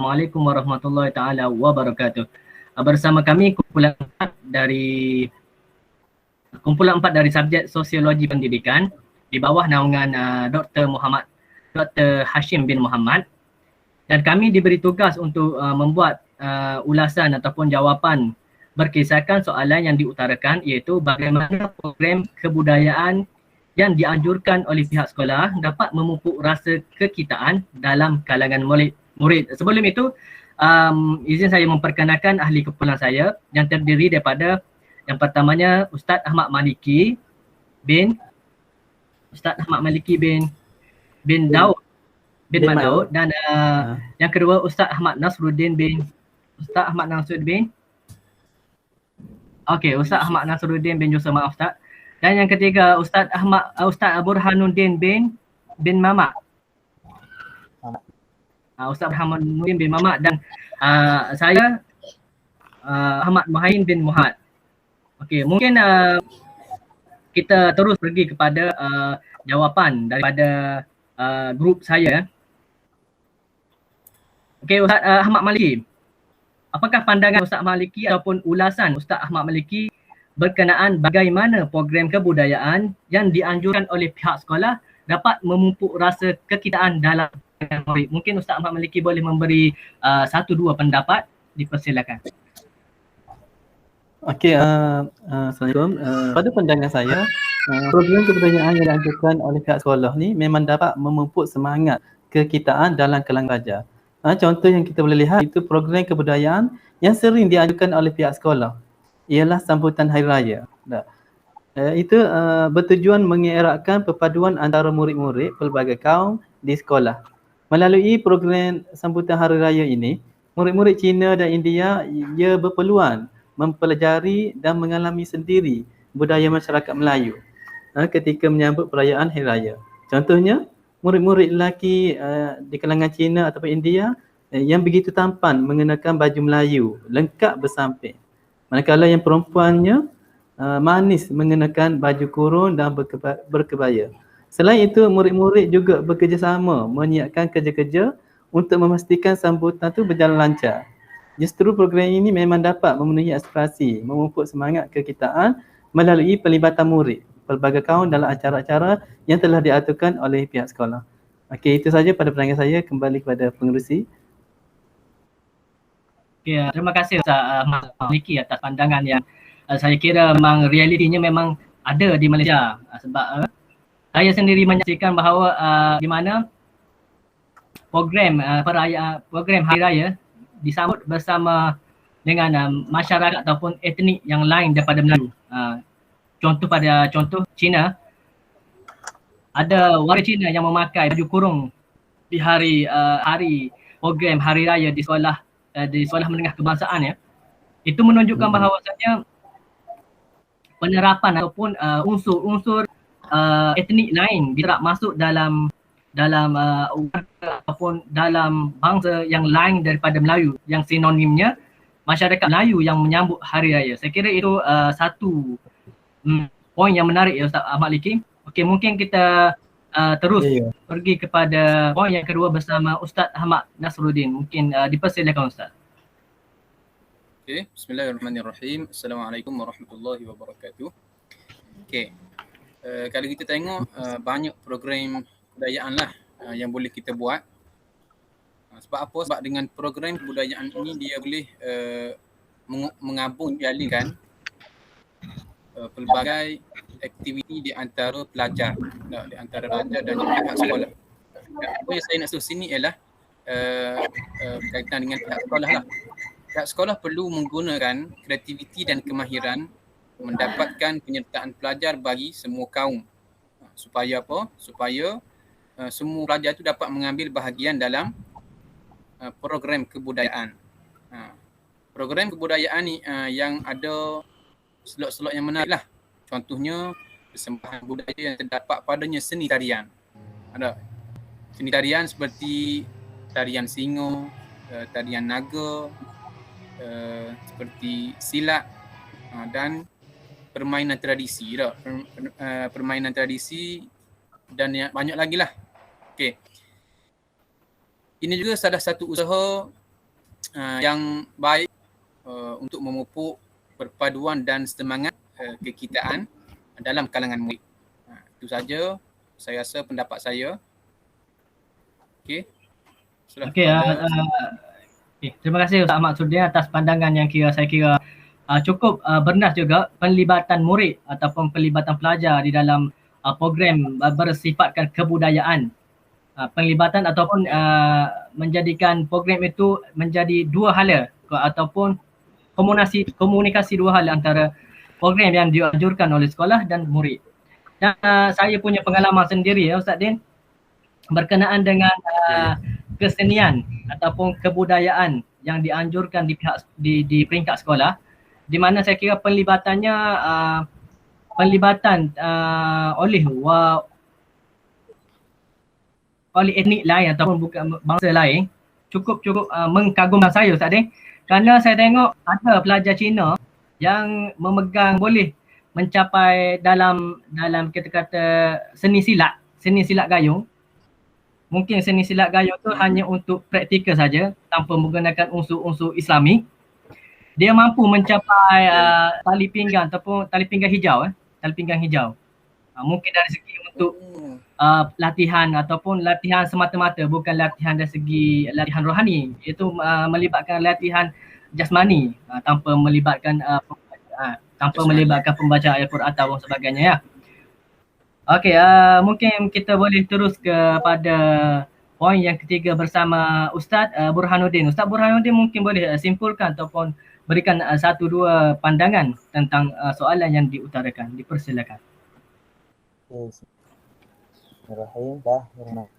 Assalamualaikum warahmatullahi taala wabarakatuh. Bersama kami kumpulan 4 dari subjek Sosiologi Pendidikan di bawah naungan Dr. Hashim bin Muhammad, dan kami diberi tugas untuk membuat ulasan ataupun jawapan berkisarkan soalan yang diutarakan, iaitu bagaimana program kebudayaan yang dianjurkan oleh pihak sekolah dapat memupuk rasa kekitaan dalam kalangan murid. Sebelum itu, izin saya memperkenalkan ahli kumpulan saya yang terdiri daripada yang pertamanya Ustaz Ahmad Maliki bin Daud bin Daud, dan yang kedua Ustaz Ahmad Nasruddin bin Ahmad Nasruddin bin Yusuf, maaf Ustaz. Dan yang ketiga Ustaz Burhanuddin bin Mamak. Ustaz Burhanuddin bin Mamak, dan saya Ahmad Muhain bin Muhammad. Okey, mungkin kita terus pergi kepada jawapan daripada grup saya. Okey, Ustaz Ahmad Maliki. Apakah pandangan Ustaz Maliki ataupun ulasan Ustaz Ahmad Maliki berkenaan bagaimana program kebudayaan yang dianjurkan oleh pihak sekolah dapat memupuk rasa kekitaan dalam murid? Mungkin Ustaz Ahmad Maliki boleh memberi 1-2 pendapat, dipersilakan. Okey, Assalamualaikum. Pada pandangan saya, program kebudayaan yang dianjurkan oleh pihak sekolah ni memang dapat memupuk semangat kekitaan dalam kalangan pelajar. Contoh yang kita boleh lihat itu program kebudayaan yang sering dianjurkan oleh pihak sekolah ialah sambutan Hari Raya. Itu bertujuan mengeratkan perpaduan antara murid-murid pelbagai kaum di sekolah. Melalui program sambutan Hari Raya ini, murid-murid Cina dan India ia berpeluang mempelajari dan mengalami sendiri budaya masyarakat Melayu ketika menyambut perayaan Hari Raya. Contohnya, murid-murid lelaki di kalangan Cina ataupun India yang begitu tampan mengenakan baju Melayu lengkap bersamping. Manakala yang perempuannya manis mengenakan baju kurung dan berkebaya. Selain itu, murid-murid juga bekerjasama menyiapkan kerja-kerja untuk memastikan sambutan itu berjalan lancar. Justru program ini memang dapat memenuhi aspirasi, memupuk semangat kekitaan melalui pelibatan murid pelbagai kaum dalam acara-acara yang telah diaturkan oleh pihak sekolah. Okey, itu saja pada pandangan saya. Kembali kepada pengerusi. Okay, terima kasih Ustaz Ahmad Maliki atas pandangan yang saya kira memang realitinya memang ada di Malaysia. Sebab saya sendiri menyaksikan bahawa di mana program Hari Raya disambut bersama dengan masyarakat ataupun etnik yang lain daripada Melayu. Contoh Cina, ada warga Cina yang memakai baju kurung di hari program Hari Raya di sekolah menengah kebangsaan ya. Itu menunjukkan bahawasanya penerapan ataupun unsur-unsur etnik lain diterap masuk dalam ataupun dalam bangsa yang lain daripada Melayu, yang sinonimnya masyarakat Melayu yang menyambut Hari Raya. Saya kira itu satu poin yang menarik ya Ustaz Ahmad Maliki. Okey, mungkin kita terus pergi kepada poin yang kedua bersama Ustaz Ahmad Nasruddin. Mungkin dipersilakan Ustaz. Okey, bismillahirrahmanirrahim. Assalamualaikum warahmatullahi wabarakatuh. Okey. Kalau kita tengok banyak program kebudayaan lah yang boleh kita buat. Sebab apa? Sebab dengan program kebudayaan ini dia boleh mengabung dialihkan pelbagai aktiviti di antara pelajar, dan juga pihak sekolah. Apa yang saya nak suruh sini ialah berkaitan dengan pihak sekolah lah. Pihak sekolah perlu menggunakan kreativiti dan kemahiran mendapatkan penyertaan pelajar bagi semua kaum. Supaya apa? Supaya semua pelajar itu dapat mengambil bahagian dalam program kebudayaan. Program kebudayaan ni yang ada slot-slot yang menarik lah. Contohnya persembahan budaya yang terdapat padanya seni tarian. Ada seni tarian seperti tarian singo, tarian naga, seperti silat dan permainan tradisi. Permainan tradisi dan yang banyak lagi lah. Okay. Ini juga salah satu usaha yang baik untuk memupuk perpaduan dan semangat kekitaan dalam kalangan murid. Itu saja saya rasa pendapat saya. Okey. Okey, terima kasih Ustaz Ahmad Sudin atas pandangan yang saya kira cukup bernas juga penlibatan murid ataupun penlibatan pelajar di dalam program bersifatkan kebudayaan. Penlibatan ataupun menjadikan program itu menjadi dua hala ataupun komunikasi dua hal antara program yang dianjurkan oleh sekolah dan murid. Dan saya punya pengalaman sendiri ya Ustaz Din berkenaan dengan kesenian ataupun kebudayaan yang dianjurkan di peringkat sekolah, di mana saya kira penlibatannya oleh etnik lain ataupun bukan bangsa lain cukup mengagumkan saya Ustaz Din, kerana saya tengok ada pelajar Cina yang memegang boleh mencapai dalam kita kata seni silat gayung. Mungkin seni silat gayung tu hanya untuk praktikal saja tanpa menggunakan unsur-unsur Islami. Dia mampu mencapai tali pinggang ataupun tali pinggang hijau. Mungkin dari segi untuk latihan ataupun latihan semata-mata, bukan latihan dari segi latihan rohani, iaitu melibatkan latihan jasmani tanpa melibatkan melibatkan pembacaan ayat Quran atau sebagainya ya. Okey, mungkin kita boleh terus kepada poin yang ketiga bersama Ustaz Burhanuddin. Ustaz Burhanuddin mungkin boleh simpulkan ataupun berikan satu dua pandangan tentang soalan yang diutarakan. Dipersilakan. Bismillahirrahmanirrahim.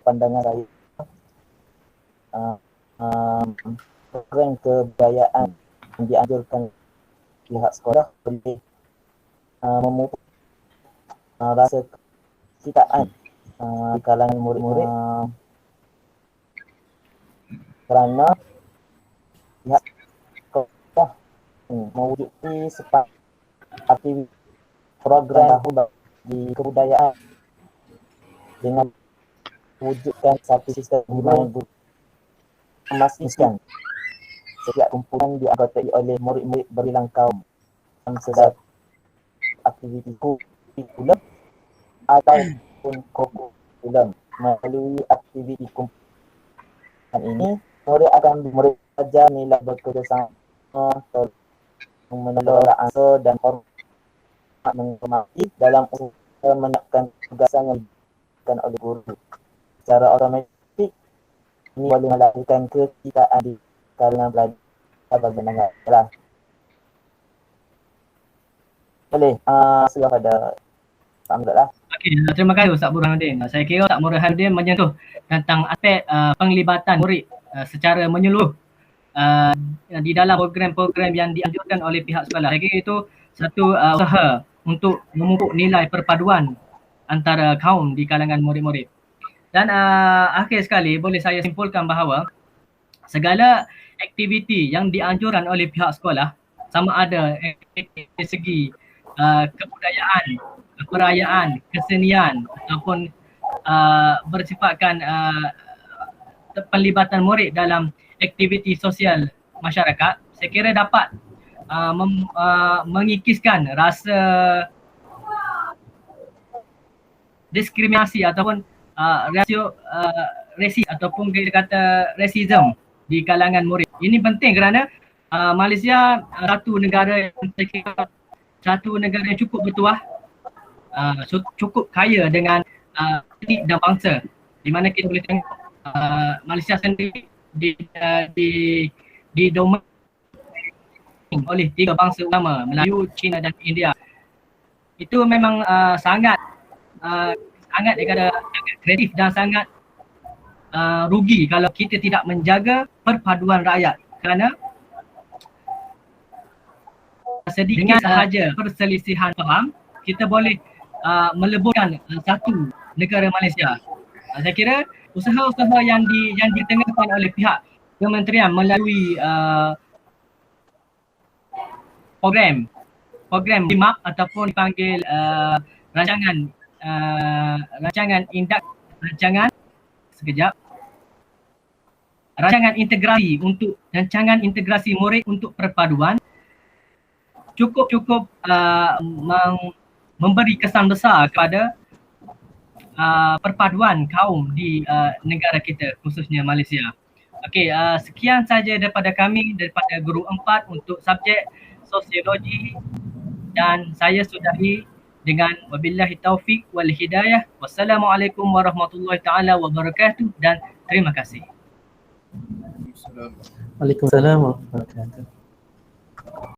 Pandangan saya, program kebudayaan yang dianjurkan pihak sekolah boleh memupuk rasa kekitaan di kalangan murid-murid, kerana pihak sekolah mewujudkan aktiviti program di kebudayaan dengan mewujudkan satu sistem di mana memastikan setiap kumpulan dianggotai oleh murid-murid berbilang kaum yang sedang aktiviti kurikulum ataupun kurikulum. Melalui aktiviti kumpulan ini, murid akan belajar nilai bekerjasama, mengelola ansur dan hormat menghormati dalam usaha menegakkan tugasan yang diberikan oleh guru. Secara otomatik ini boleh melahirkan kekitaan di kalangan pelajar bagaimana lah. Boleh silakan pada Pak Muhammad lah. Okey, terima kasih Ustaz Burhanuddin. Saya kira Ustaz Burhanuddin menyentuh tentang aspek penglibatan murid secara menyeluruh di dalam program-program yang dianjurkan oleh pihak sekolah. Saya kira itu satu usaha untuk memupuk nilai perpaduan antara kaum di kalangan murid-murid. Dan akhir sekali boleh saya simpulkan bahawa segala aktiviti yang dianjurkan oleh pihak sekolah, sama ada dari segi kebudayaan, perayaan, kesenian ataupun bersifatkan penlibatan murid dalam aktiviti sosial masyarakat, saya kira dapat mengikiskan rasa diskriminasi ataupun rasis ataupun kita kata racism di kalangan murid. Ini penting kerana Malaysia satu negara yang cukup bertuah, cukup kaya dengan etnik dan bangsa, di mana kita boleh tengok Malaysia sendiri didominasi oleh tiga bangsa utama, Melayu, Cina dan India. Itu memang sangat kreatif dan sangat rugi kalau kita tidak menjaga perpaduan rakyat, kerana dengan sahaja perselisihan faham kita boleh meleburkan satu negara Malaysia. Saya kira usaha-usaha yang ditengahkan oleh pihak kementerian melalui program RIMAP ataupun dipanggil rancangan rancangan integrasi murid untuk perpaduan cukup memberi kesan besar kepada perpaduan kaum di negara kita, khususnya Malaysia. Okey, sekian saja daripada kami, daripada guru 4 untuk subjek sosiologi, dan saya sudahi dengan wabillahi taufik wal hidayah. Wassalamualaikum warahmatullahi taala wabarakatuh dan terima kasih. Waalaikumsalam warahmatullahi wabarakatuh.